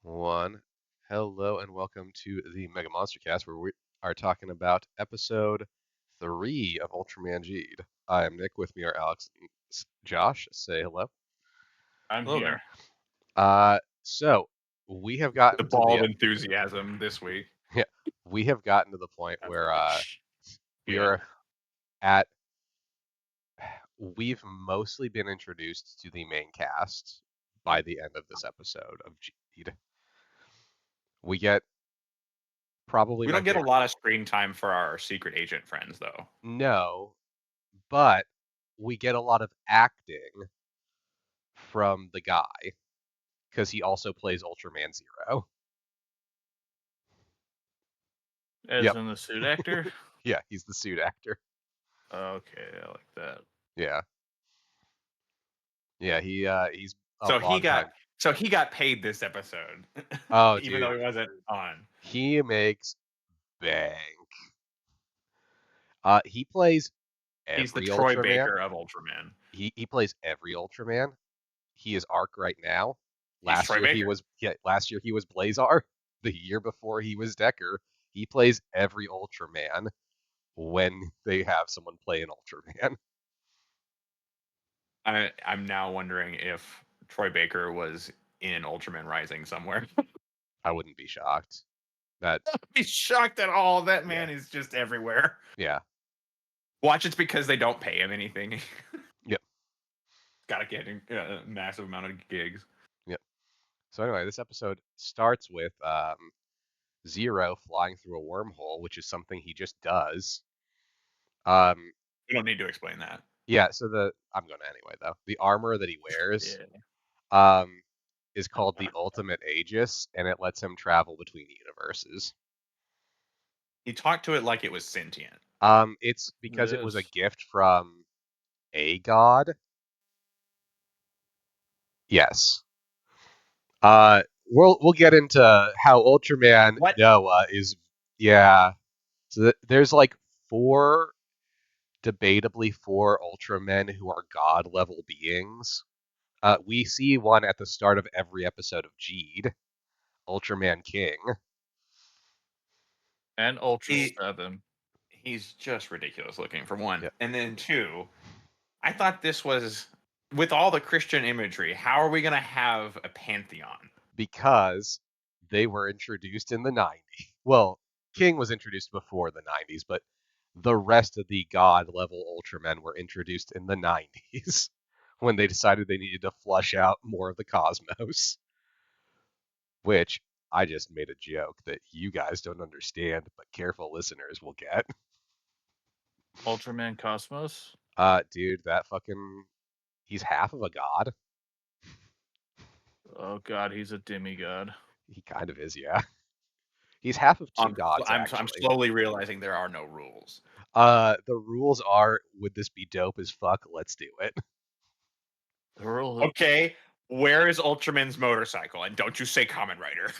One. Hello and welcome to the MegaMonsterCast, where we are talking about episode 3 of Ultraman G'd. I am Nick. With me are Alex and Josh. Say hello. I'm Hello here. there. So we have gotten The to ball the of enthusiasm this week. yeah, we have gotten to the point That's where right. we Yeah. are at we've mostly been introduced to the main cast by the end of this episode of G'd. We get probably We my don't get a favorite. lot of screen time for our secret agent friends, though. No, but we get a lot of acting from the guy because he also plays Ultraman Zero. As Yep. in the suit actor? Yeah, he's the suit actor. Okay, I like that. Yeah. Yeah, he's a So he long got time. so he got paid this episode, Oh, even dude, though he wasn't on. he makes bank. He plays He's the every Troy Ultraman. Baker of Ultraman. He plays every Ultraman. He is Arc right now. He's Troy Baker. Last year he was Blazar. The year before he was Decker. He plays every Ultraman when they have someone play an Ultraman. I'm now wondering if Troy Baker was in Ultraman Rising somewhere. I wouldn't be shocked. That Be shocked at all. That Yeah. man is just everywhere. yeah. Watch, it's because they don't pay him anything. Yep. Gotta get a massive amount of gigs. Yep. So anyway, this episode starts with Zero flying through a wormhole, which is something he just does. We don't need to explain that. Yeah, so I'm going to anyway though. The armor that he wears Yeah. is called the Ultimate Aegis, and it lets him travel between universes. He talked to it like it was sentient. It's because it was a is. gift from a god. Yes. We'll get into how Ultraman What? Noah is. Yeah. So there's like debatably four Ultramen who are god level beings. We see one at the start of every episode of G'd, Ultraman King. And Ultra He 7. he's just ridiculous looking for one, Yep. and then two. I thought this was with all the Christian imagery. How are we gonna have a pantheon? Because they were introduced in the 90s. Well, King was introduced before the 90s, but the rest of the god level Ultramen were introduced in the 90s when they decided they needed to flush out more of the cosmos. Which I just made a joke that you guys don't understand, but careful listeners will get. Ultraman Cosmos? Dude, that fucking. He's half of a god. Oh god, he's a demigod. He kind of is, yeah. He's half of two gods, I'm actually. slowly realizing there are no rules. The rules are: would this be dope as fuck? Let's do it. The rule Okay, where is Ultraman's motorcycle? And don't you say Kamen Rider.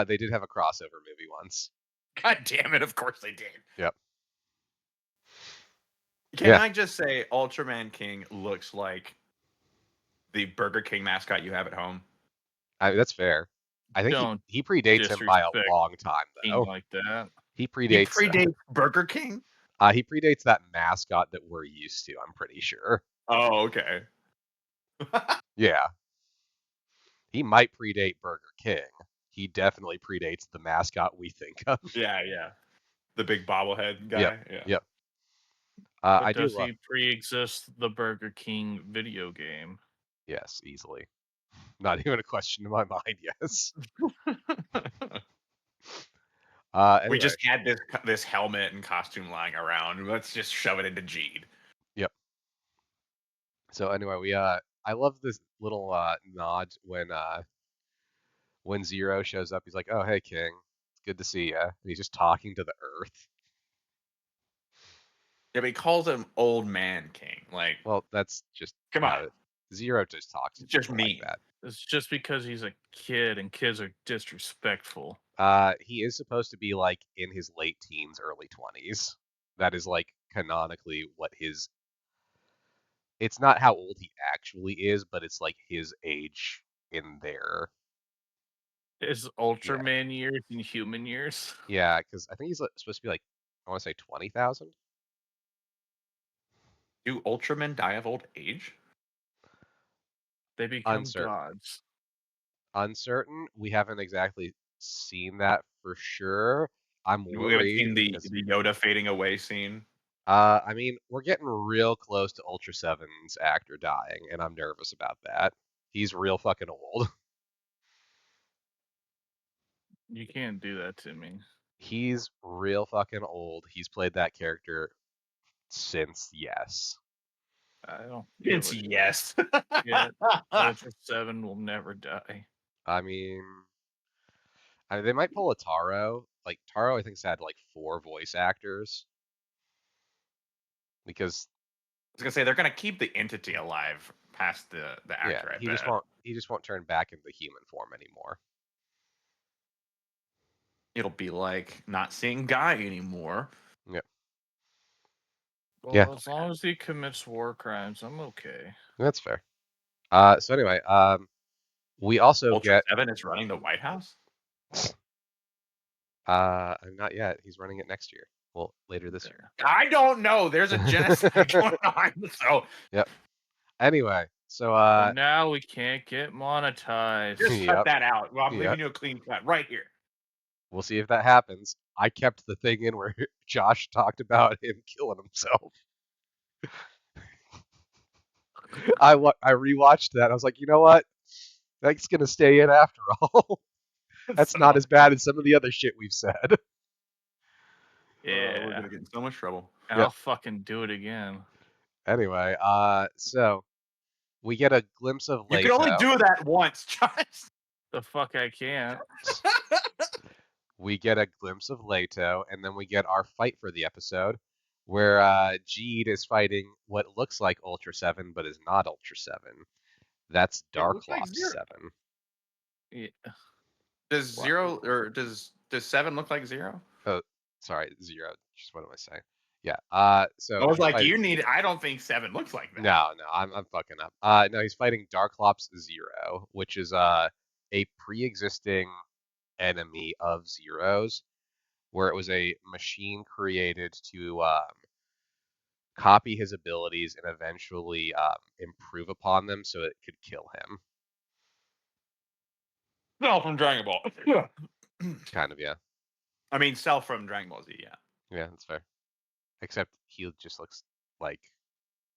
They did have a crossover movie once. God damn it! Of course they did. Yep. Can I just say Ultraman King looks like the Burger King mascot you have at home? That's fair. I think Don't he predates him by a disrespect long time, King though. like that. He He predates. predates Burger King? He predates that mascot that we're used to. I'm pretty sure. Oh, okay. Yeah. He might predate Burger King. He definitely predates the mascot we think of. Yeah. The big bobblehead guy. Yep. Yeah. Yep. But I do does love. he pre-exist the Burger King video game? Yes, easily. Not even a question in my mind. Yes. Anyway. We just had this helmet and costume lying around. Let's just shove it into Jeed. Yep. So anyway, I love this little nod when Zero shows up. He's like, "Oh, hey, King, it's good to see you." And he's just talking to the Earth. Yeah, but he calls him Old Man King. Like, Well, that's just come on. Zero just talks to Just people mean. like that. It's just because he's a kid and kids are disrespectful. He is supposed to be like in his late teens, early 20s. That is like canonically what his. It's not how old he actually is, but it's like his age in there. Is Ultraman years in human years? Yeah, because I think he's supposed to be like, I want to say 20,000. Do Ultramen die of old age? They become Uncertain. gods. Uncertain. We haven't exactly seen that for sure. I'm We haven't worried seen the because Yoda fading away scene. I mean, we're getting real close to Ultra Seven's actor dying, and I'm nervous about that. He's real fucking old. You can't do that to me. He's real fucking old. He's played that character since Yes. I don't. It's give a yes. shit. Ultra 7 will never die. I mean, they might pull a Taro. Like Taro, I think's had like 4 voice actors because I was gonna say they're gonna keep the entity alive past the actor. yeah, I bet. he just won't turn back into human form anymore. It'll be like not seeing Guy anymore. Yeah, Well, yeah, as long as he commits war crimes, I'm okay. that's fair. So anyway, we also Ultra get 7 is running the White House. not yet. He's running it next year. Well, later this year. I don't know. There's a genocide going on. So Yep. Anyway, so But now we can't get monetized. just Yep. cut that out. Well, I'm Yep. leaving you a clean cut right here. we'll see if that happens. I kept the thing in where Josh talked about him killing himself. I rewatched that. I was like, you know what? That's gonna stay in after all. That's not as bad as some of the other shit we've said. Yeah. We're gonna get in so much trouble. And Yep. I'll fucking do it again. Anyway, so we get a glimpse of You Leto. can only do that once, Josh. The fuck I can't. We get a glimpse of Leto, and then we get our fight for the episode, where Jeed is fighting what looks like Ultra 7, but is not Ultra 7. That's It looks like Darklops Zero. 7. Yeah. Does Zero or does 7 look like Zero? Sorry, 0. Just what am I saying? Yeah. So I was he's like, fighting- you need. I don't think 7 looks like that. No, I'm fucking up. No, he's fighting Darklops 0, which is a pre-existing enemy of Zero's, where it was a machine created to copy his abilities and eventually improve upon them so it could kill him. Cell from Dragon Ball. Yeah. Kind of, yeah. I mean, Cell from Dragon Ball Z. Yeah. Yeah, that's fair. Except he just looks like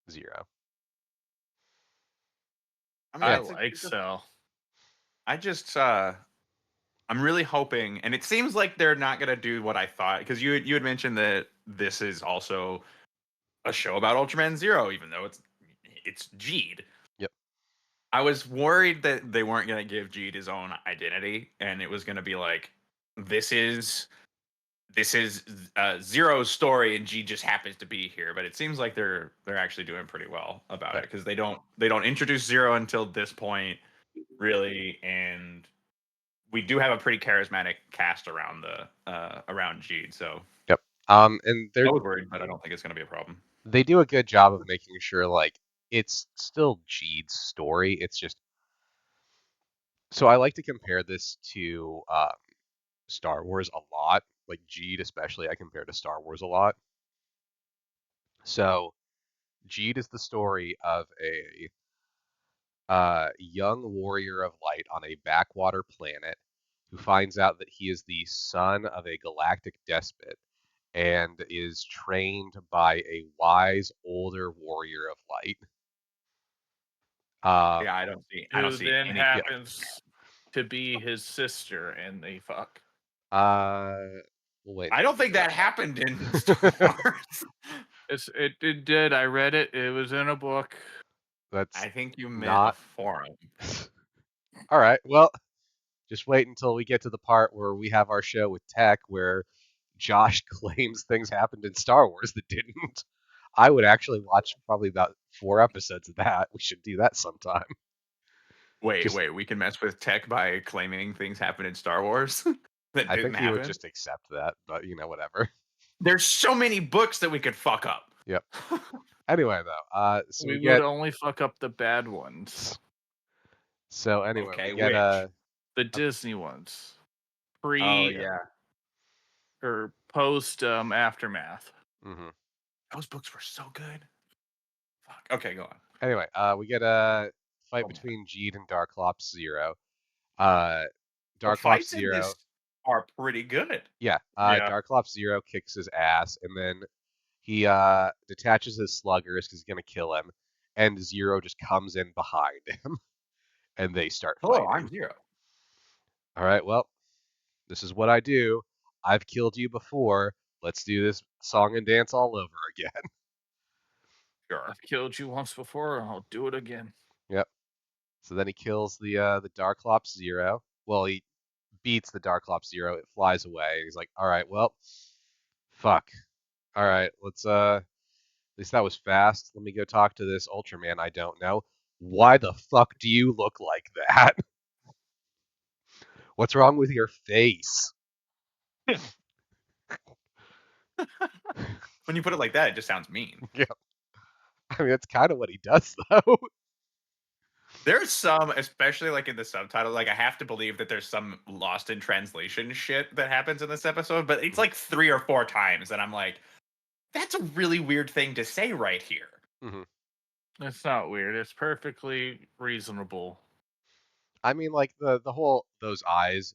Zero. I mean, I it's like just- Cell. I just I'm really hoping, and it seems like they're not gonna do what I thought, because you had mentioned that this is also a show about Ultraman Zero, even though it's Jeed. Yep. I was worried that they weren't gonna give Jeed his own identity, and it was gonna be like, this is Zero's story, and Jeed just happens to be here. But it seems like they're actually doing pretty well about it, because they don't introduce Zero until this point, really, and we do have a pretty charismatic cast around around Jeed. So And I was worried, but I don't think it's going to be a problem. they do a good job of making sure like it's still Jeed's story. It's just so I like to compare this to Star Wars a lot. Like Jeed especially, I compare to Star Wars a lot. So Jeed is the story of a young warrior of light on a backwater planet who finds out that he is the son of a galactic despot and is trained by a wise older warrior of light. Yeah, I don't Who see then any. happens to be his sister, and they fuck. Wait. I don't think that happened in Star Wars. It did. I read it. It was in a book. That's I think you meant not- a forum. all right. Well, just wait until we get to the part where we have our show with Tech, where Josh claims things happened in Star Wars that didn't. I would actually watch probably about 4 episodes of that. We should do that sometime. Wait, we can mess with Tech by claiming things happened in Star Wars that I didn't think he happen. would just accept that, but whatever. There's so many books that we could fuck up. Yep. Anyway, though, so we we get would only fuck up the bad ones. so anyway Okay, we get The Disney ones. Oh yeah, Or post Aftermath. Mm-hmm. those books were so good. Fuck. Okay, go on. Anyway, we get a fight Oh, man. between Jeed and Darklops Zero. Uh, The Darklops fights in Zero, this are pretty good. yeah. Yeah. Darklops Zero kicks his ass, and then he detaches his sluggers because he's gonna kill him, and Zero just comes in behind him, and they start Hello, I'm fighting. Zero. All right, well, this is what I do. I've killed you before. Let's do this song and dance all over again. Sure. I've killed you once before, and I'll do it again. Yep. So then he kills the Darklops Zero. Well, he beats the Darklops Zero. It flies away. He's like, all right, well, fuck. All right, let's at least that was fast. Let me go talk to this Ultraman I don't know. Why the fuck do you look like that? What's wrong with your face? When you put it like that, it just sounds mean. Yeah. I mean, that's kind of what he does, though. There's some, especially like in the subtitle, like I have to believe that there's some lost in translation shit that happens in this episode, but it's like 3 or 4 times that I'm like, that's a really weird thing to say right here. Mm-hmm. It's not weird. It's perfectly reasonable. I mean, like the whole those eyes,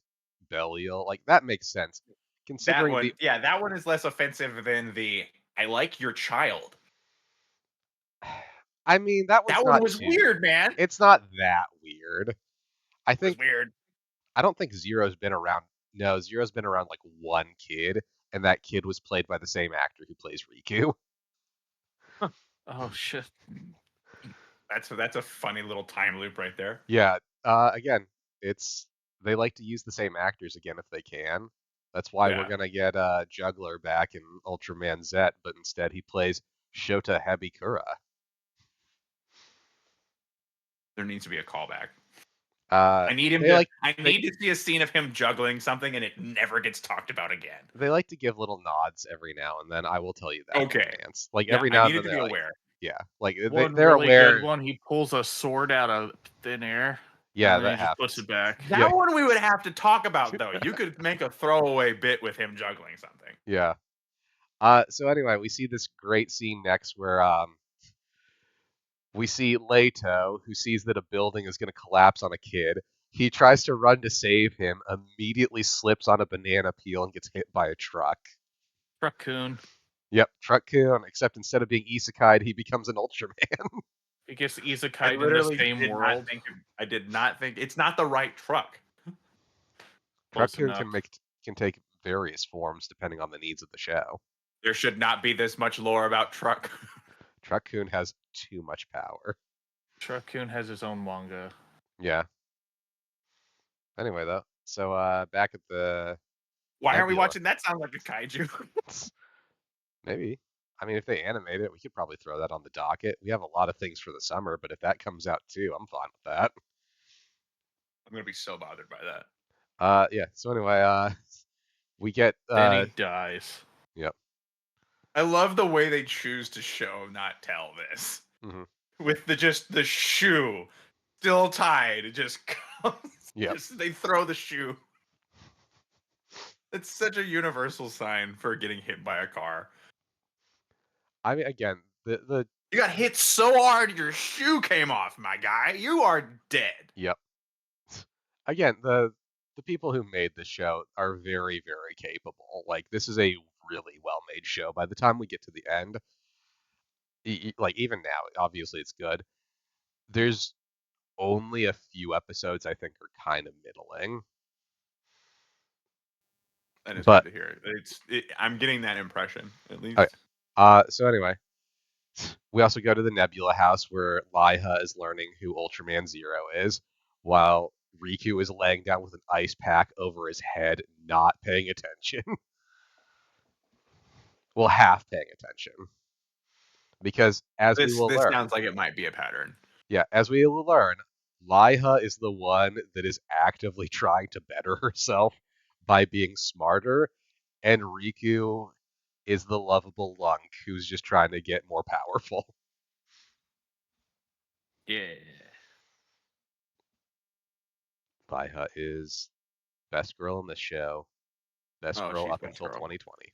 Belial, like that makes sense, That considering one, yeah, that one is less offensive than the I like your child. I mean, that one's That one not was too. weird, man. It's not that weird. I It was think weird. I don't think Zero's been around. No, Zero's been around like one kid, and that kid was played by the same actor who plays Riku. Oh shit. That's a funny little time loop right there. Yeah. Again, it's they like to use the same actors again if they can. That's why we're Yeah. gonna get Juggler back in Ultraman Z, but instead he plays Shota Habikura. There needs to be a callback. Uh, I need him they to. like I they, need to see a scene of him juggling something, and it never gets talked about again. they like to give little nods every now and then. I will tell you that in Okay. advance. Like Yeah, every I now and needed then to they're be like, aware. yeah, like One they're really aware. good one. He pulls a sword out of thin air. Yeah, and then that he just puts happens. it back. That Yeah. one we would have to talk about, though. You could make a throwaway bit with him juggling something. Yeah. So anyway, we see this great scene next where we see Leto, who sees that a building is going to collapse on a kid. He tries to run to save him, immediately slips on a banana peel and gets hit by a truck. Raccoon. Yep, Truck-kun, except instead of being isekai'd, he becomes an Ultraman. He gets I isekai in the literally same did world. not think. I did not think it's not the right truck. Close Truck-kun enough. can take various forms depending on the needs of the show. There should not be this much lore about truck. Truck-kun has too much power. Raccoon has his own manga. Yeah. Anyway, though, so back at the Why aren't we Nebula. watching that? Sound like a kaiju. Maybe. I mean, if they animate it, we could probably throw that on the docket. We have a lot of things for the summer, but if that comes out too, I'm fine with that. I'm gonna be so bothered by that. Yeah. So anyway, we get Then he dies. Yep. I love the way they choose to show, not tell this. Mhm. With the shoe still tied, it just comes. Yep. They throw the shoe. It's such a universal sign for getting hit by a car. I mean, again, the You got hit so hard your shoe came off, my guy. You are dead. Yep. Again, the people who made the show are very, very capable. Like, this is a really well-made show. By the time we get to the end, like even now, obviously it's good. There's only a few episodes I think are kind of middling. That is But good to hear. I'm getting that impression, at least. Okay. So anyway, we also go to the Nebula house where Liha is learning who Ultraman Zero is, while Riku is laying down with an ice pack over his head, not paying attention. Well, half paying attention. Because as we will This learn, sounds like it might be a pattern. yeah, as we will learn, Liha is the one that is actively trying to better herself by being smarter, and Riku is the lovable lunk who's just trying to get more powerful. Yeah. Liha is best girl in the show. Best girl she's up best until girl. 2020.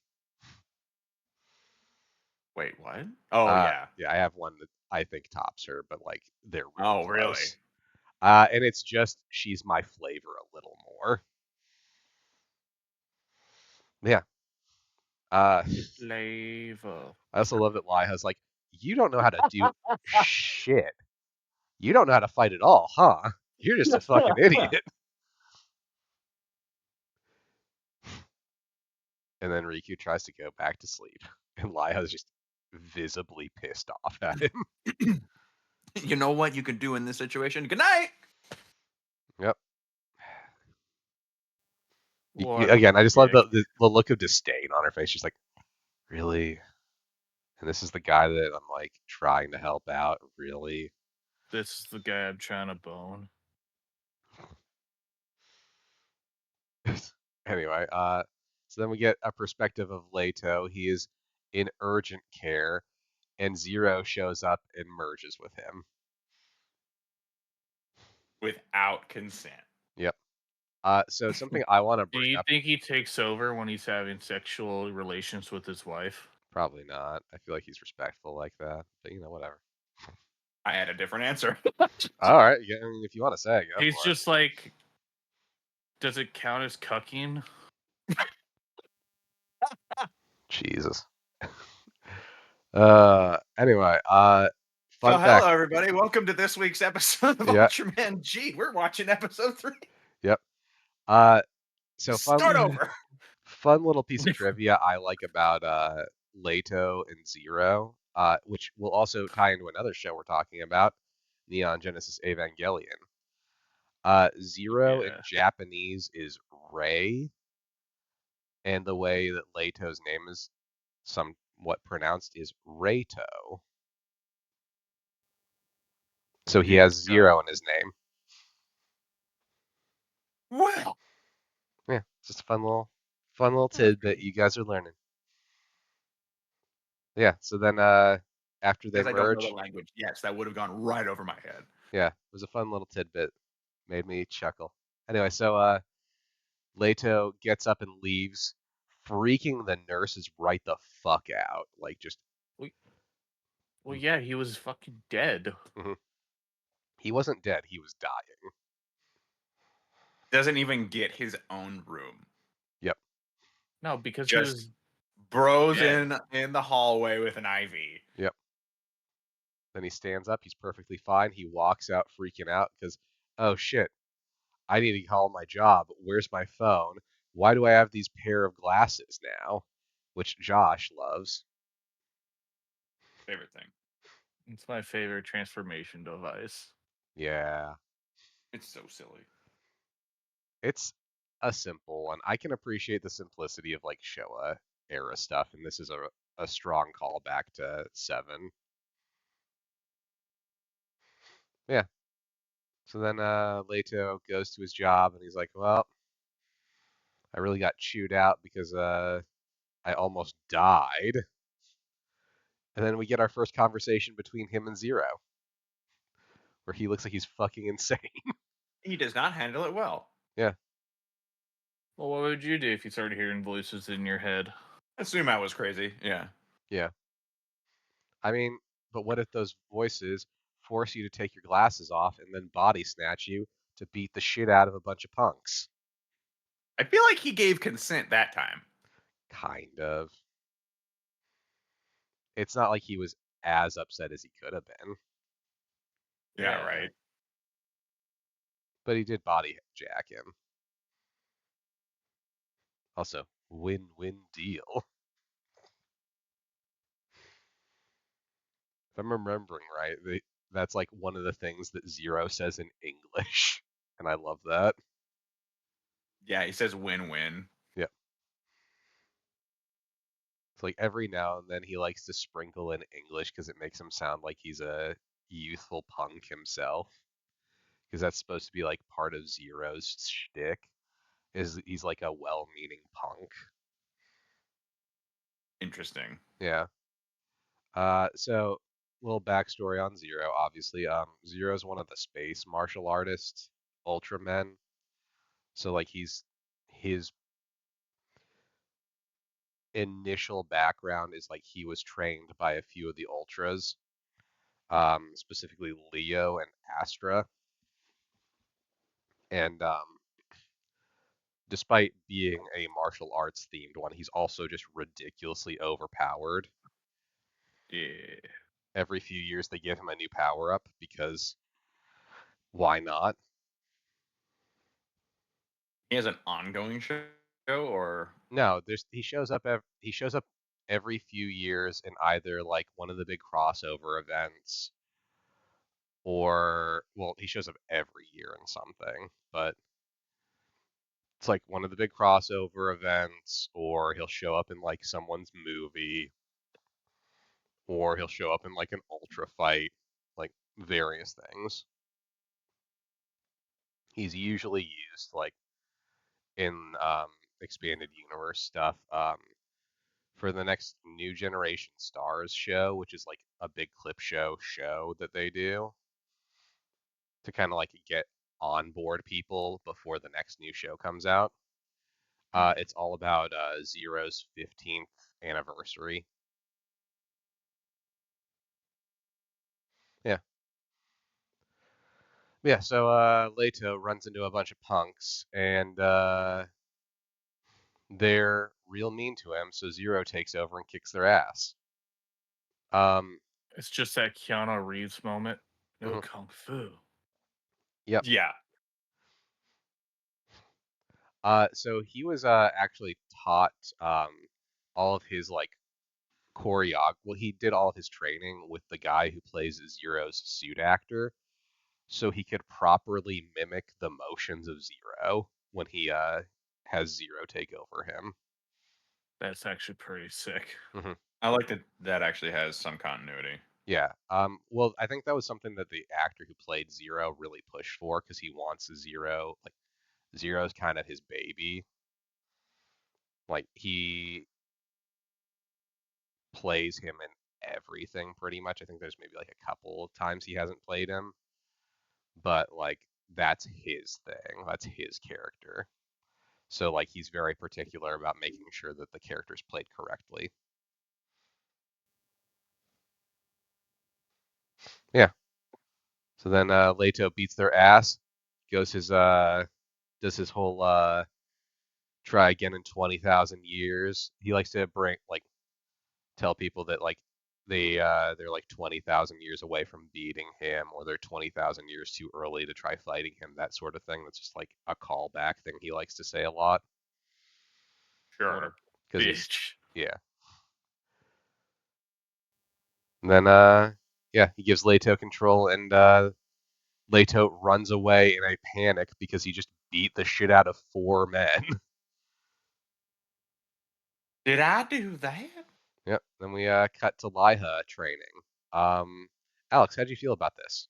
Wait, what? Oh yeah. Yeah, I have one that I think tops her, but like they're really Oh close. really? And it's just she's my flavor a little more. Yeah. Flavor. I also love that Liha's like, you don't know how to do shit. You don't know how to fight at all, huh? You're just a fucking idiot. And then Riku tries to go back to sleep, and Liha's just visibly pissed off at him. You know what you can do in this situation? Good night. Yep. What Again, a I just love dick. the look of disdain on her face. She's like, really? And this is the guy that I'm like trying to help out, really? This is the guy I'm trying to bone. Anyway, so then we get a perspective of Leto. He is in urgent care, and Zero shows up and merges with him. Without consent. Yep. So something I want to Do bring you up. think he takes over when he's having sexual relations with his wife? Probably not. I feel like he's respectful like that, but whatever. I had a different answer. All right, yeah, I mean, if you want to say, go He's for it. just like, does it count as cucking? Jesus. Anyway, fun So fact. hello everybody. Welcome to this week's episode of Yeah. Ultraman G. We're watching episode 3. Yep. So Start over. fun little piece of trivia I like about Leto and Zero, which will also tie into another show we're talking about, Neon Genesis Evangelion. Zero in Japanese is Ray, and the way that Leto's name is somewhat pronounced is Reito. So he has Zero in his name. Well, Yeah, it's just a fun little tidbit you guys are learning. Yeah, so then after they because I don't know merge, the language. Yes, that would have gone right over my head. yeah, it was a fun little tidbit. Made me chuckle. Anyway, so Leto gets up and leaves, freaking the nurses right the fuck out. Like just Well, yeah, he was fucking dead. he wasn't dead, he was dying. Doesn't even get his own room. Yep. No, because Just he was bros dead. in the hallway with an IV. Yep. Then he stands up, he's perfectly fine. He walks out freaking out because, oh shit, I need to call my job. Where's my phone? Why do I have these pair of glasses now? Which Josh loves. Favorite thing. It's my favorite transformation device. Yeah. It's so silly. It's a simple one. I can appreciate the simplicity of like Showa era stuff, and this is a strong callback to 7. Yeah. So then Leto goes to his job and he's like, well, I really got chewed out because I almost died. And then we get our first conversation between him and Zero, where he looks like he's fucking insane. He does not handle it well. Yeah. Well, what would you do if you started hearing voices in your head? Assume I was crazy. Yeah. Yeah. I mean, but what if those voices force you to take your glasses off and then body snatch you to beat the shit out of a bunch of punks? I feel like he gave consent that time. Kind of. It's not like he was as upset as he could have been, Yeah, right. but he did body jack him. Also, win-win deal. If I'm remembering right, that's like one of the things that Zero says in English, and I love that. Yeah, he says win-win. Yep. It's like every now and then he likes to sprinkle in English because it makes him sound like he's a youthful punk himself. Because that's supposed to be like part of Zero's shtick, is he's like a well-meaning punk. Interesting. Yeah. So little backstory on Zero. Obviously, Zero's one of the space martial artists, Ultramen. So like his initial background is like he was trained by a few of the Ultras, specifically Leo and Astra, and despite being a martial arts themed one, he's also just ridiculously overpowered. Yeah. Every few years they give him a new power up because why not? He has an ongoing show, or No, he shows up every few years in either like one of the big crossover events or well, he shows up every year in something, but it's like one of the big crossover events or he'll show up in like someone's movie or he'll show up in like an ultra fight, like various things. He's usually used like in expanded universe stuff. For the next New Generation Stars show, which is like a big clip show that they do to kind of like get on board people before the next new show comes out. It's all about Zero's 15th anniversary. Yeah. Yeah, so Leto runs into a bunch of punks and they're real mean to him, so Zero takes over and kicks their ass. It's just that Keanu Reeves moment. No Mhm. kung fu. Yep. yeah, So he was actually taught all of his like well, he did all of his training with the guy who plays Zero's suit actor, so he could properly mimic the motions of Zero when he has Zero take over him. That's actually pretty sick. Hmm. I like that. That actually has some continuity. Yeah. Well, I think that was something that the actor who played Zero really pushed for because he wants Zero, like Zero's kind of his baby. Like he plays him in everything pretty much. I think there's maybe like a couple of times he hasn't played him, but like that's his thing. That's his character. So like he's very particular about making sure that the character's played correctly. Yeah. So then Leto beats their ass, goes his does his whole try again in 20,000 years. He likes to bring like tell people that like they're like 20,000 years away from beating him or they're 20,000 years too early to try fighting him, that sort of thing. That's just like a callback thing he likes to say a lot What a Sure. because he's bitch. yeah. And then yeah, he gives Leto control and Leto runs away in a panic because he just beat the shit out of 4 men. Did I do that? Yep. Then we cut to Liha training. Alex, how do you feel about this?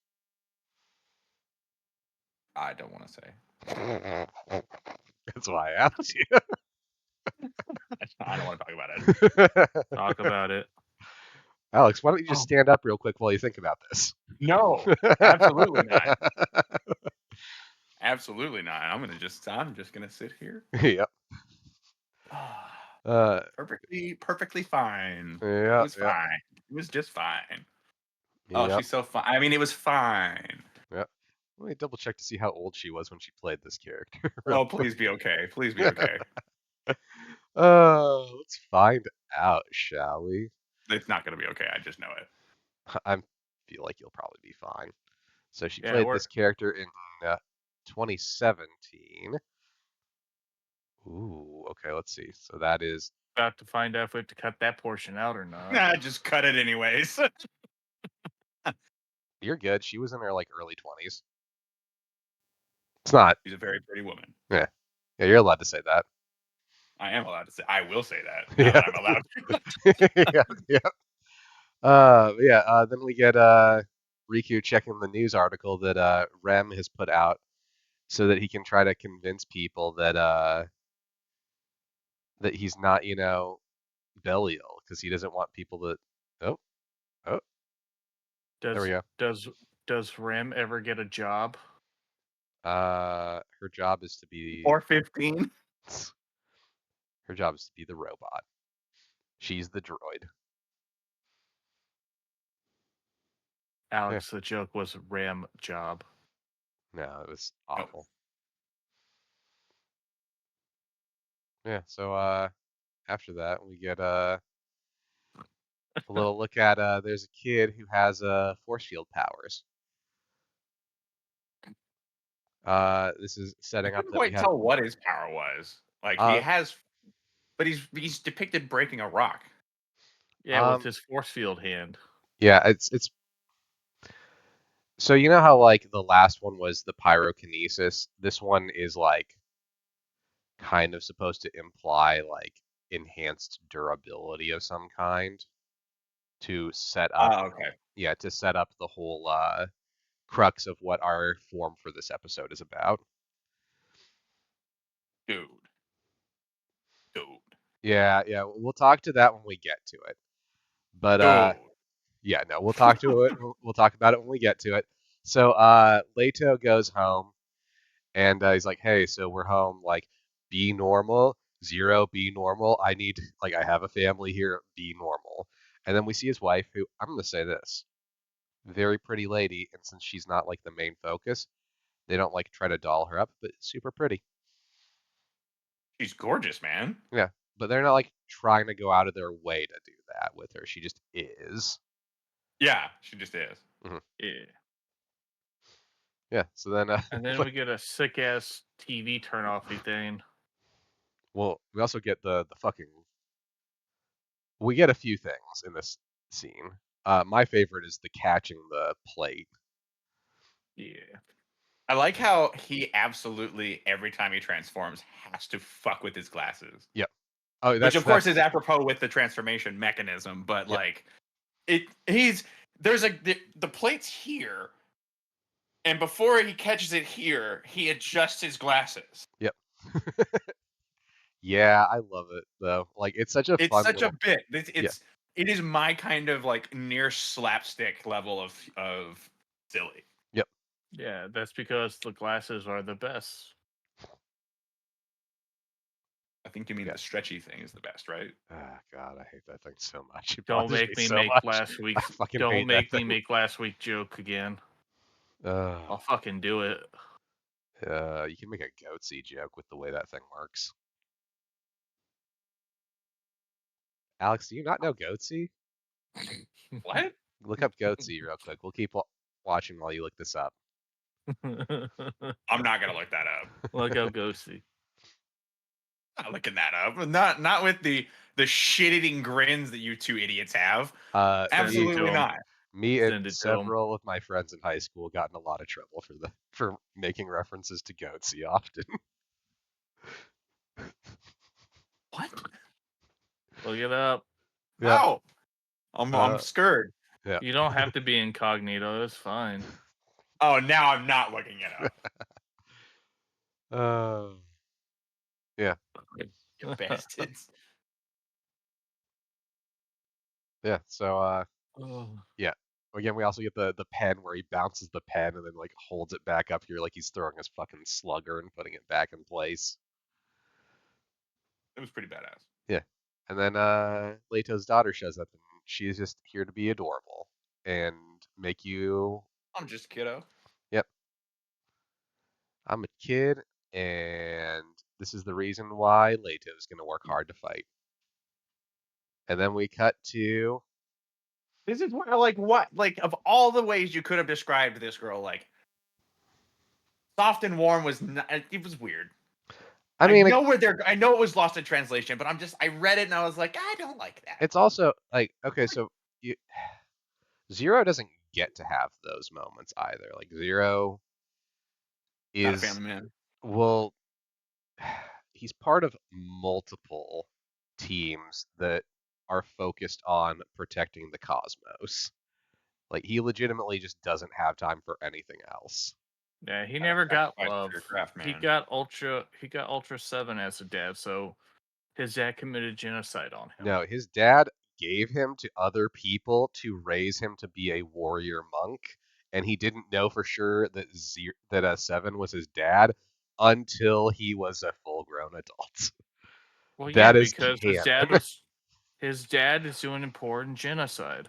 I don't want to say. That's why I asked I don't want to talk about it. you. Talk about it. Alex, why don't you just Oh. stand up real quick while you think about this? No, absolutely not. Absolutely not. I'm just gonna sit here. Yep. Perfectly fine. It Yeah, was yeah, fine. It was just fine. Oh, yep, she's so fine. I mean, it was fine. yep. Let me double check to see how old she was when she played this character. Oh, please be okay. Please be okay. Let's find out, shall we? It's not gonna be okay. I just know it. I feel like you'll probably be fine. So she Yeah, played we're this character in 2017. Ooh, okay, let's see. So that is about to find out if we have to cut that portion out or not. Nah, just cut it anyways. you're good. She was in her like early 20s. It's not. She's a very pretty woman. Yeah, you're allowed to say that. I am allowed to say. I will say that. Now that I'm allowed to. yeah, yeah. Then we get Riku checking the news article that Rem has put out so that he can try to convince people that he's not, Belial because he doesn't want people to. Oh, oh, there we Does go. does Rem ever get a job? Her job is to be Or 15. her job is to be the robot. She's the droid. Alex, the joke was ram job. No, it was awful. Yeah, so after that we get a little look at there's a kid who has force field powers. This is I setting up couldn't that we quite have tell what his power was. Like he uh has, but he's depicted breaking a rock. Yeah, with his force field hand. yeah, it's so you know how like the last one was the pyrokinesis? This one is like kind of supposed to imply like enhanced durability of some kind to set up Okay. yeah, to set up the whole crux of what our form for this episode is about. Dude. Yeah, we'll talk to that when we get to it. But Dude. yeah, no, we'll talk to it. We'll talk about it when we get to it. So Leto goes home and he's like, "Hey, so we're home. Like, be normal. Zero, be normal. I need like I have a family here. Be normal." And then we see his wife, who I'm gonna say this, very pretty lady, and since she's not like the main focus, they don't like try to doll her up, but super pretty. She's gorgeous, man. Yeah, but they're not like trying to go out of their way to do that with her. She just is. Yeah, she just is. Yeah. Yeah. So then, And then we get a sick ass TV turnoffy thing. well, we also get the fucking. We get a few things in this scene. My favorite is the catching the plate. Yeah. I like how he absolutely every time he transforms has to fuck with his glasses. Yep. Oh, Which that's of course is apropos with the transformation mechanism, but Yep. like the plate's here, and before he catches it here, he adjusts his glasses. Yep. Yeah, I love it though. Like it's such a It's fun such little. a bit. It is my kind of like near slapstick level of silly. Yep. Yeah, that's because the glasses are the best. I think you mean Yeah. the stretchy thing is the best, right? Ah, God, I hate that thing so much. It Don't bothers make me so make much. last I week's. fucking Don't hate that make me thing. make last week joke again. I'll fucking do it. You can make a goatsy joke with the way that thing works. Alex, do you not know goatsy? What? Look up goatsy real quick. We'll keep watching while you look this up. I'm not gonna look that up. Look how ghosty. Not looking that up. Not with the shit-eating grins that you two idiots have. Absolutely not. Me Send and it to 'em. several of my friends in high school got in a lot of trouble for making references to goatsy often. What? Look it up. Yeah. No. I'm scared. Yeah. You don't have to be incognito. It's fine. Oh, now I'm not looking it up. Yeah. You bastards. Yeah. So Oh. yeah. Again, we also get the pen where he bounces the pen and then like holds it back up here like he's throwing his fucking slugger and putting it back in place. It was pretty badass. Yeah. And then Leto's daughter shows up and she's just here to be adorable and make you. I'm just kiddo. Yep. I'm a kid and this is the reason why Leto's gonna work hard to fight. And then we cut to This is where like of all the ways you could have described this girl, like soft and warm was not, it was weird. I mean, I know it was lost in translation, but I read it and I was like, I don't like that. it's also like okay, so Zero doesn't get to have those moments either. Like Zero Not a is family man. well, he's part of multiple teams that are focused on protecting the cosmos. Like he legitimately just doesn't have time for anything else. Yeah, he never got love. Man. He got Ultra 7 as a dad, so his dad committed genocide on him. No, his dad gave him to other people to raise him to be a warrior monk, and he didn't know for sure that Seven was his dad until he was a full-grown adult. Well, yeah, That is because canon. his dad is doing important genocide.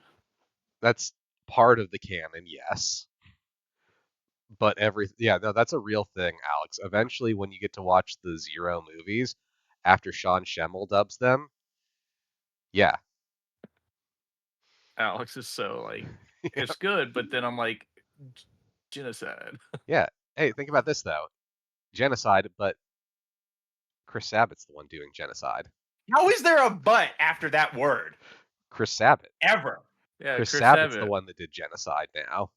That's part of the canon, yes. But that's a real thing, Alex. Eventually, when you get to watch the Zero movies, after Sean Schemmel dubs them, yeah, Alex is so like, it's good, but then I'm like, genocide. yeah. Hey, think about this though, genocide, but Chris Sabat's the one doing genocide. How is there a but after that word? Chris Sabat. Ever. Yeah, Chris Chris Sabat's the Sabat. one that did genocide now.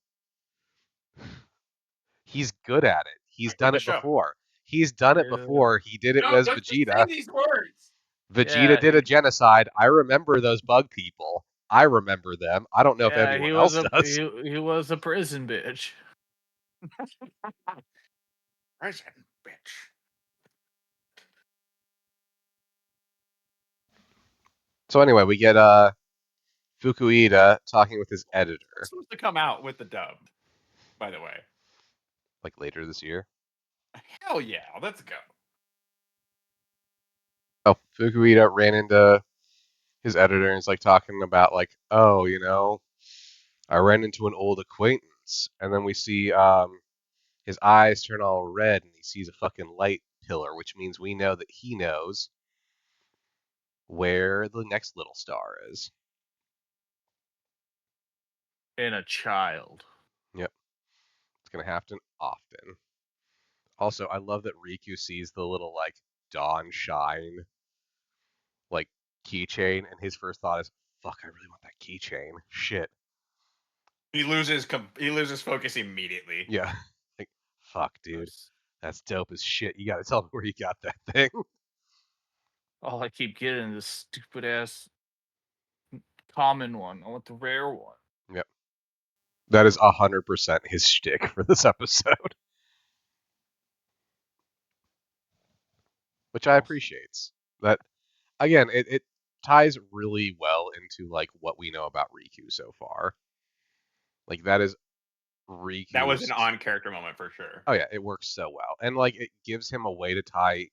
He's good at it. He's Back to done the it show. before. He's done it Yeah. before. He did it No, as don't just say Vegeta. these words. Vegeta Yeah, did a genocide. I remember those bug people. I remember them. I don't know if Yeah, anyone else does. he was a prison bitch. Prison bitch. So anyway, we get Fukuida talking with his editor, It's supposed to come out with the dub, by the way. like later this year. Hell yeah, let's go. Oh, Fukuida ran into his editor and is like talking about like, oh, I ran into an old acquaintance, and then we see his eyes turn all red, and he sees a fucking light pillar, which means we know that he knows where the next little star is. And a child. Yep, it's gonna happen often. Also, I love that Riku sees the little like dawn shine like keychain, and his first thought is, "Fuck, I really want that keychain." Shit. He loses focus immediately. Yeah. Like, fuck, dude. That's dope as shit. You gotta tell me where you got that thing. All I keep getting is this stupid ass common one. I want the rare one. Yep. That is 100% his shtick for this episode, which I appreciates. That again, it ties really well into like what we know about Riku so far. Like that is Riku's. That was an on-character moment for sure. Oh yeah, it works so well, and like it gives him a way to tie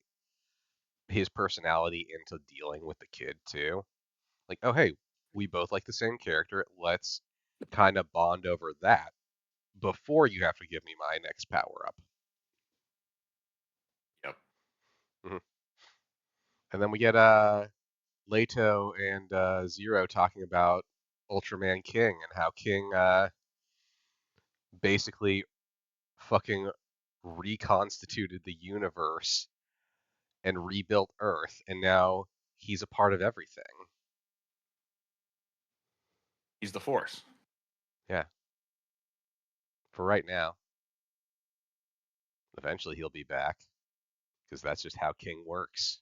his personality into dealing with the kid too. Like, oh hey, we both like the same character. Let's kind of bond over that before you have to give me my next power up. Yep. Mm-hmm. And then we get Leto and Zero talking about Ultraman King and how King basically fucking reconstituted the universe and rebuilt Earth, and now he's a part of everything. He's the Force. Yeah. For right now. Eventually he'll be back, because that's just how King works.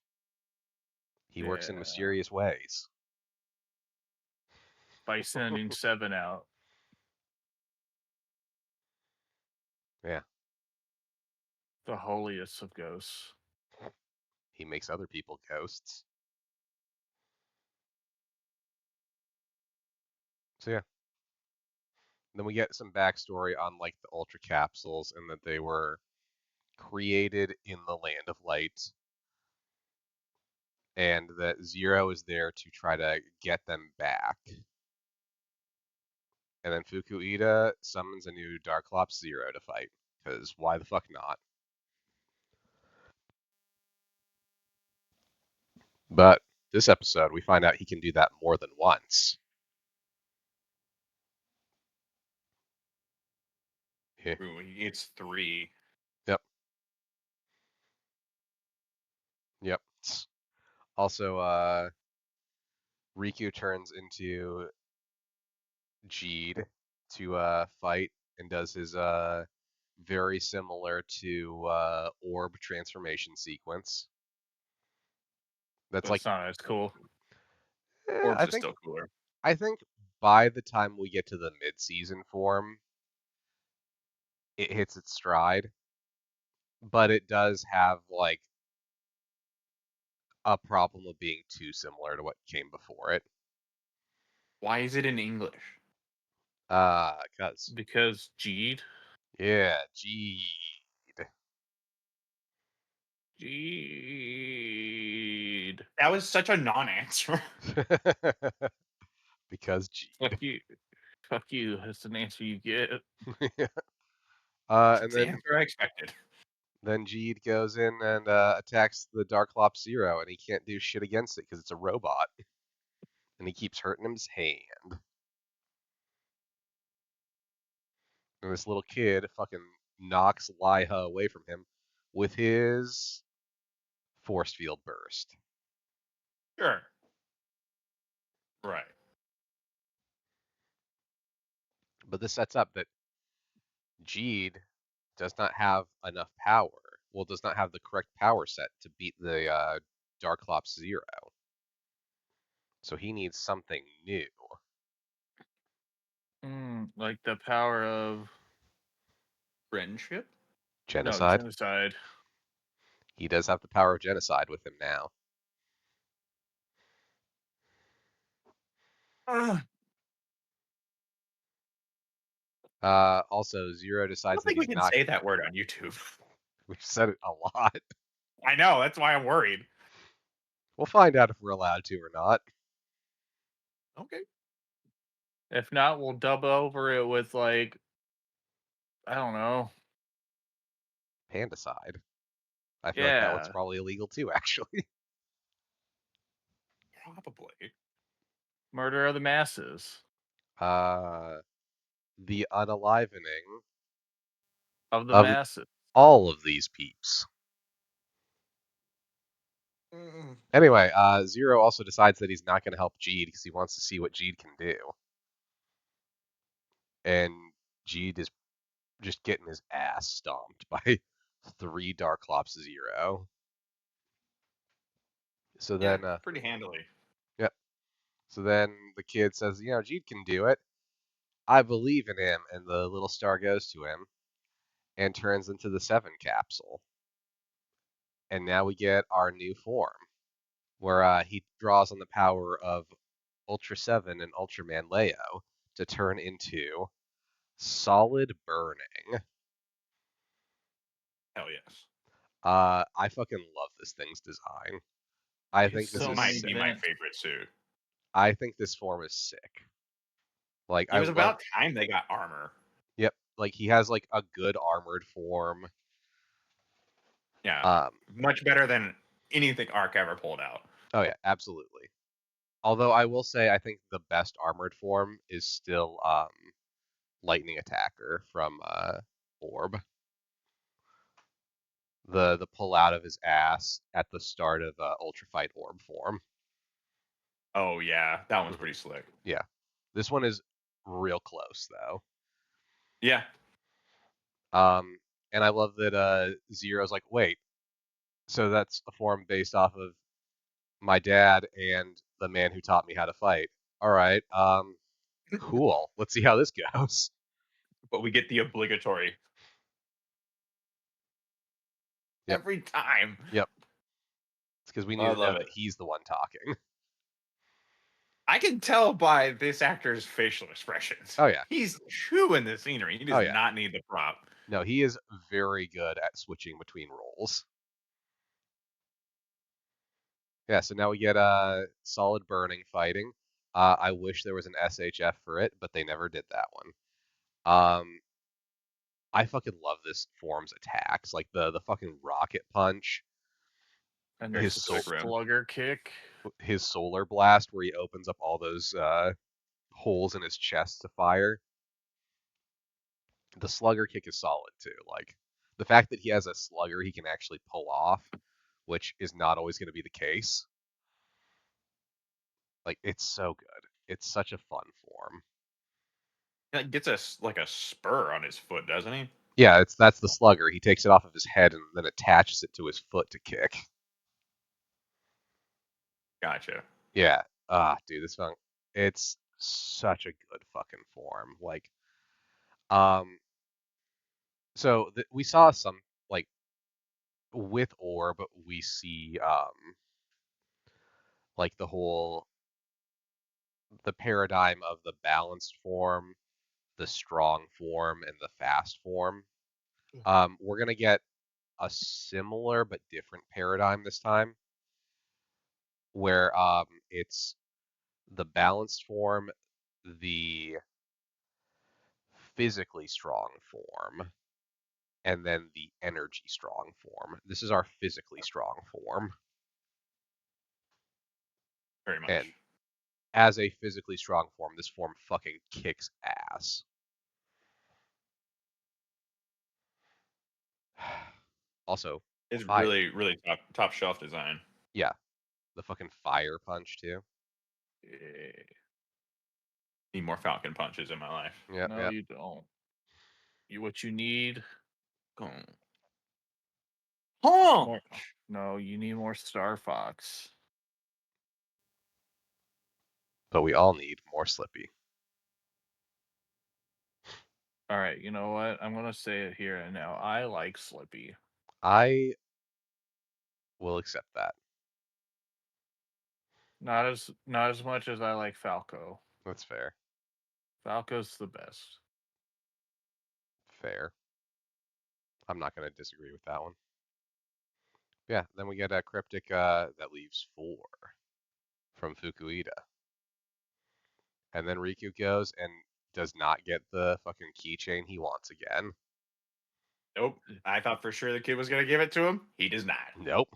He works in mysterious ways. By sending Seven out. Yeah. The holiest of ghosts. He makes other people ghosts. So yeah. Then we get some backstory on like the Ultra Capsules and that they were created in the Land of Light, and that Zero is there to try to get them back. And then Fukuida summons a new Darklops Zero to fight, because why the fuck not? But this episode, we find out he can do that more than once. Ooh, it's 3. Yep. Yep. Also, Riku turns into Jeed to fight and does his very similar to orb transformation sequence. That's like not as cool. Orbs I is think still cooler. I think by the time we get to the mid-season form, it hits its stride, but it does have like a problem of being too similar to what came before it. Why is it in English? Cuz. Because Jeed. Yeah, Jeed. Jeed. That was such a non-answer. Because Jeed. Fuck you. Fuck you. That's an answer you get. And That's the then answer I expected. Jeed goes in and attacks the Darklops Zero, and he can't do shit against it because it's a robot. And he keeps hurting his hand. And this little kid fucking knocks Liha away from him with his force field burst. Sure. Right. But this sets up that Jeed does not have enough power. Well, does not have the correct power set to beat the Darklops Zero. So he needs something new. Like the power of Friendship? no Genocide. genocide. He does have the power of genocide with him now. I Also, Zero decides don't that think we he's can not. say that word on YouTube. We've said it a lot. I know, that's why I'm worried. We'll find out if we're allowed to or not. Okay. If not, we'll dub over it with like I don't know. Pandicide. I feel like that one's Yeah. probably illegal too, actually. Probably. Murder of the masses. The unalivening Of the of masses. all of these peeps. Anyway, Zero also decides that he's not going to help Jeed because he wants to see what Jeed can do. And Jeed is just getting his ass stomped by 3 Darklops Zero. So Yeah, then, pretty handily. yep. So then the kid says, Jeed can do it. I believe in him. And the little star goes to him and turns into the 7 capsule. And now we get our new form, where he draws on the power of Ultra 7 and Ultraman Leo to turn into solid burning. Hell yes. I fucking love this thing's design. I think this so is Might many be sick. my vents. favorite suit. I think this form is sick. Like It I was love. about time they got armor. Yep. Like he has like a good armored form. Yeah. Much better than anything Arc ever pulled out. Oh yeah, absolutely. Although I will say I think the best armored form is still Lightning Attacker from Orb. The pull out of his ass at the start of Ultra Fight Orb form. Oh yeah, that one's pretty slick. Yeah. This one is real close though. Yeah. And I love that Zero's like, wait, so that's a form based off of my dad and the man who taught me how to fight. All right, cool. Let's see how this goes. But we get the obligatory Yep. every time. Yep. It's because we need I to know love that it. he's the one talking. I can tell by this actor's facial expressions. Oh yeah. He's chewing the scenery. He does Oh yeah. not need the prop. No, he is very good at switching between roles. Yeah, so now we get solid burning fighting. I wish there was an SHF for it, but they never did that one. I fucking love this form's attacks, like the fucking rocket punch, And Very there's his the specific rim. slugger kick. his solar blast where he opens up all those holes in his chest to fire. The slugger kick is solid too. Like the fact that he has a slugger he can actually pull off, which is not always going to be the case. Like it's so good. It's such a fun form. He like, gets like a spur on his foot, doesn't he? Yeah, that's the slugger. He takes it off of his head and then attaches it to his foot to kick. Gotcha. Yeah. Dude, this one, it's such a good fucking form. Like, so we saw some like with Orb, we see like the paradigm of the balanced form the strong form and the fast form. We're gonna get a similar but different paradigm this time, where it's the balanced form, the physically strong form, and then the energy strong form. This is our physically strong form. Very much. And as a physically strong form, this form fucking kicks ass. Also, It's fire. really, really top shelf design. Yeah, the fucking fire punch too. Need more Falcon punches in my life. Yeah, No, you don't. What you need? Oh, No, you need more Star Fox. but we all need more Slippy. All right, you know what? I'm gonna say it here and now. I like Slippy. I will accept that. Not as much as I like Falco. That's fair. Falco's the best. Fair. I'm not going to disagree with that one. Yeah, then we get a cryptic that leaves 4 from Fukuida. And then Riku goes and does not get the fucking keychain he wants again. nope. I thought for sure the kid was gonna give it to him. He does not. Nope.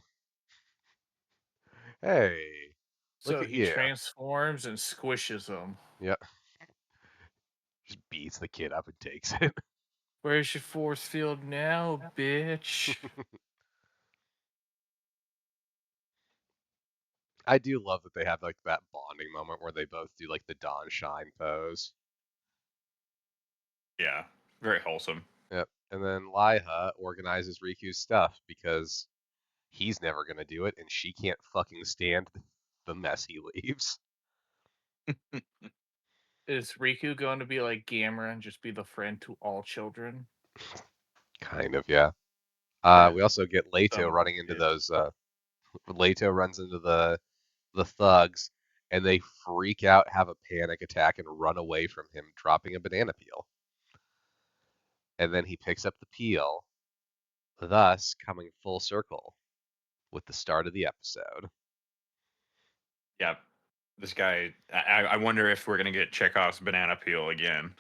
Hey, look So at he you. transforms and squishes him. Yep. Just beats the kid up and takes it. Where's your force field now, bitch? I do love that they have like that bonding moment where they both do like the Dawn Shine pose. Yeah, very wholesome. Yep. And then Laiha organizes Riku's stuff because he's never gonna do it, and she can't fucking stand the mess he leaves. Is Riku going to be like Gamera and just be the friend to all children? Kind of, yeah. Yeah. We also get Leto Some running into kids. those. Leto runs into the thugs, and they freak out, have a panic attack, and run away from him, dropping a banana peel. And then he picks up the peel, thus coming full circle with the start of the episode. Yeah, this guy. I wonder if we're gonna get Chekhov's banana peel again.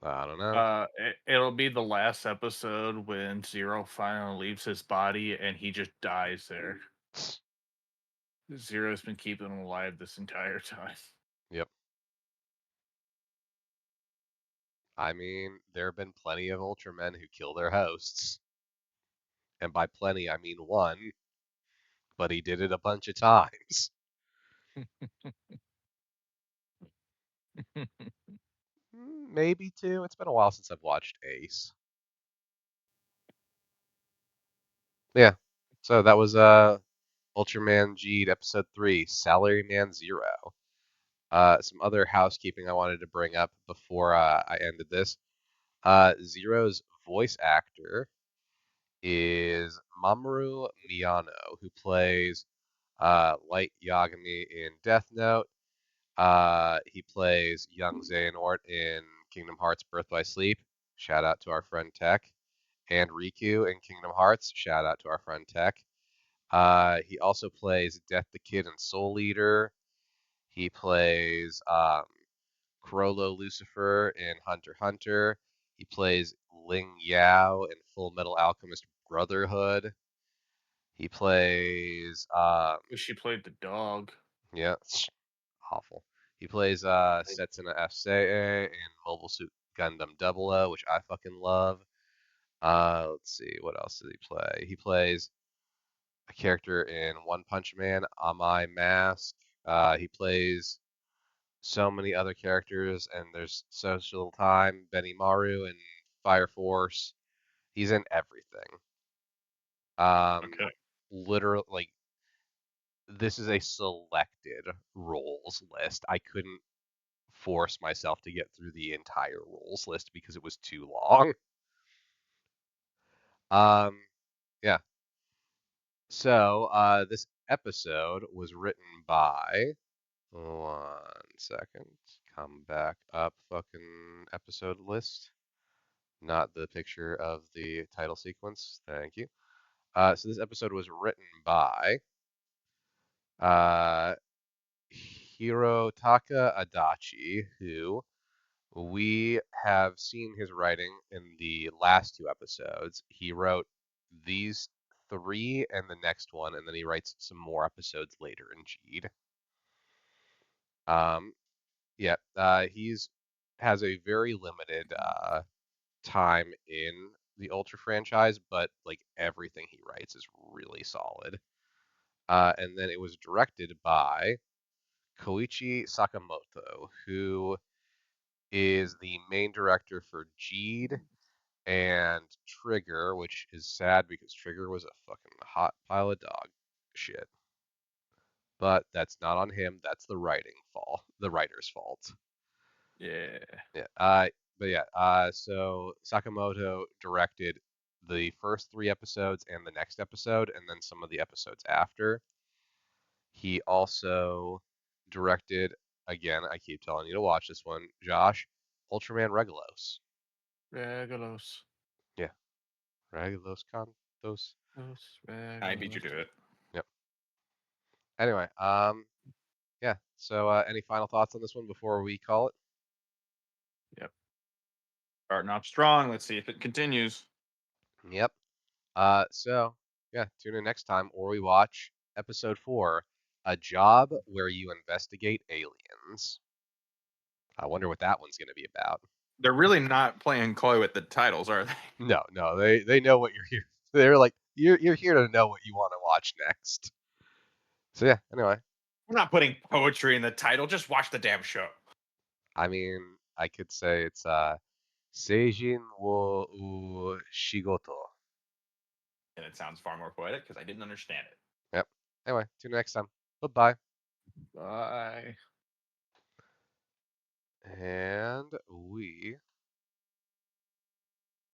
I don't know. It'll be the last episode when Zero finally leaves his body and he just dies there. Zero's been keeping him alive this entire time. Yep. I mean, there have been plenty of Ultramen who kill their hosts. And by plenty, I mean one. But he did it a bunch of times. Maybe 2. It's been a while since I've watched Ace. Yeah. So that was Ultraman G'd episode 3, Salaryman Zero. Some other housekeeping I wanted to bring up before I ended this. Zero's voice actor is Mamoru Miyano, who plays Light Yagami in Death Note. He plays young Xehanort in Kingdom Hearts Birth by Sleep. Shout out to our friend Tech. And Riku in Kingdom Hearts. Shout out to our friend Tech. He also plays Death the Kid in Soul Eater. He plays Chrollo Lucifer in Hunter x Hunter. He plays Ling Yao in Full Metal Alchemist Brotherhood. He plays She played the dog. yeah, it's awful. He plays Setsuna F-Seiei in Mobile Suit Gundam 00, which I fucking love. Let's see, what else did he play? He plays a character in One Punch Man, Amai Mask. He plays so many other characters, and there's so little time. Benimaru and Fire Force. He's in everything. Okay. Literally, like, this is a selected roles list. I couldn't force myself to get through the entire roles list because it was too long. Yeah. So, this episode was written by, one second, come back up fucking episode list. Not the picture of the title sequence. Thank you. So this episode was written by Hirotaka Adachi, who we have seen his writing in the last 2 episodes. He wrote these 3 and the next one, and then he writes some more episodes later in Jeed. Yeah, he's has a very limited time in the Ultra franchise, but like everything he writes is really solid. And then it was directed by Koichi Sakamoto, who is the main director for Jeed and Trigger, which is sad because Trigger was a fucking hot pile of dog shit. But that's not on him. That's the writer's fault. Yeah. Yeah. But yeah. So Sakamoto directed the first 3 episodes and the next episode, and then some of the episodes after. He also directed, again, I keep telling you to watch this one, Josh, Ultraman Regulos. Regulos. Yeah. Regulos Cantos. I beat you to it. Yep. Anyway, yeah. So any final thoughts on this one before we call it? Yep. Starting off strong. Let's see if it continues. Yep. So yeah, tune in next time or we watch episode 4, A Job Where You Investigate Aliens. I wonder what that one's going to be about. They're really not playing coy with the titles, are they? No, they know what you're here. They're like you're here to know what you want to watch next. So yeah, anyway, We're not putting poetry in the title. Just watch the damn show. I mean, I could say it's Seijin wo u shigoto. And it sounds far more poetic because I didn't understand it. Yep. Anyway, tune in next time. Bye-bye. Bye. And we